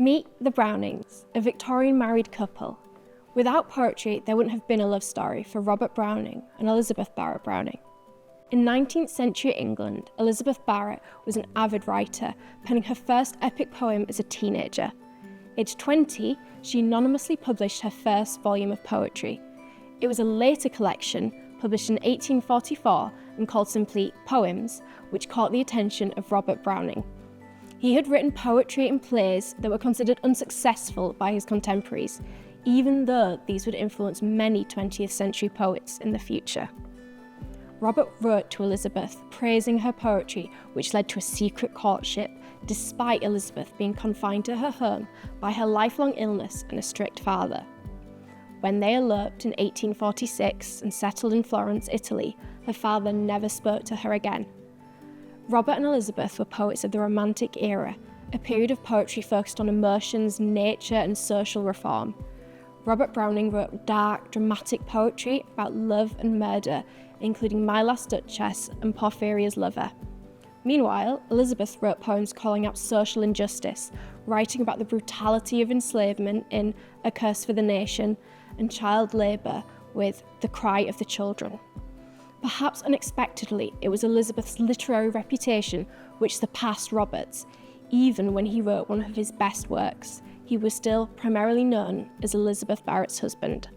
Meet the Brownings, a Victorian married couple. Without poetry, there wouldn't have been a love story for Robert Browning and Elizabeth Barrett Browning. In 19th century England, Elizabeth Barrett was an avid writer, penning her first epic poem as a teenager. Aged 20, she anonymously published her first volume of poetry. It was a later collection, published in 1844 and called simply Poems, which caught the attention of Robert Browning. He had written poetry and plays that were considered unsuccessful by his contemporaries, even though these would influence many 20th century poets in the future. Robert wrote to Elizabeth praising her poetry, which led to a secret courtship, despite Elizabeth being confined to her home by her lifelong illness and a strict father. When they eloped in 1846 and settled in Florence, Italy, her father never spoke to her again. Robert and Elizabeth were poets of the Romantic era, a period of poetry focused on emotions, nature, and social reform. Robert Browning wrote dark, dramatic poetry about love and murder, including My Last Duchess and Porphyria's Lover. Meanwhile, Elizabeth wrote poems calling out social injustice, writing about the brutality of enslavement in A Curse for the Nation and child labour with The Cry of the Children. Perhaps unexpectedly, it was Elizabeth's literary reputation which surpassed Robert's. Even when he wrote one of his best works, he was still primarily known as Elizabeth Barrett's husband.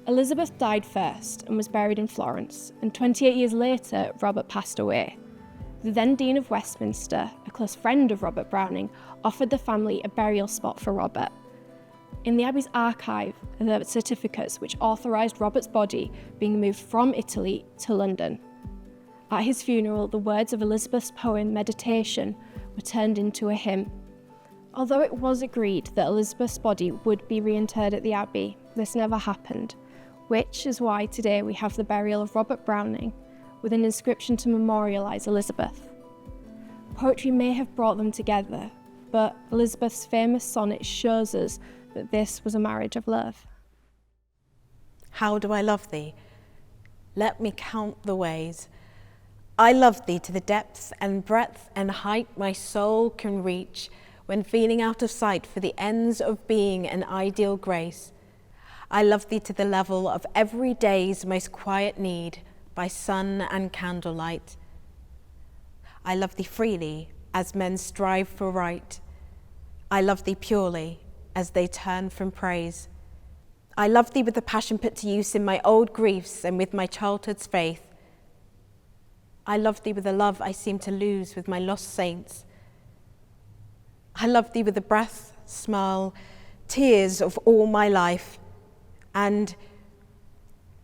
Elizabeth died first and was buried in Florence, and 28 years later, Robert passed away. The then Dean of Westminster, a close friend of Robert Browning, offered the family a burial spot for Robert. In the Abbey's archive are the certificates which authorised Robert's body being moved from Italy to London. At his funeral, the words of Elizabeth's poem Meditation were turned into a hymn. Although it was agreed that Elizabeth's body would be reinterred at the Abbey, this never happened, which is why today we have the burial of Robert Browning with an inscription to memorialise Elizabeth. Poetry may have brought them together, but Elizabeth's famous sonnet shows us that this was a marriage of love. How do I love thee? Let me count the ways. I love thee to the depth and breadth and height my soul can reach, when feeling out of sight for the ends of being an ideal grace. I love thee to the level of every day's most quiet need, by sun and candlelight. I love thee freely, as men strive for right. I love thee purely, as they turn from praise. I love thee with the passion put to use in my old griefs and with my childhood's faith. I love thee with the love I seem to lose with my lost saints. I love thee with the breath, smile, tears of all my life. And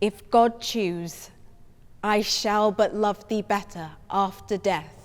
if God choose, I shall but love thee better after death.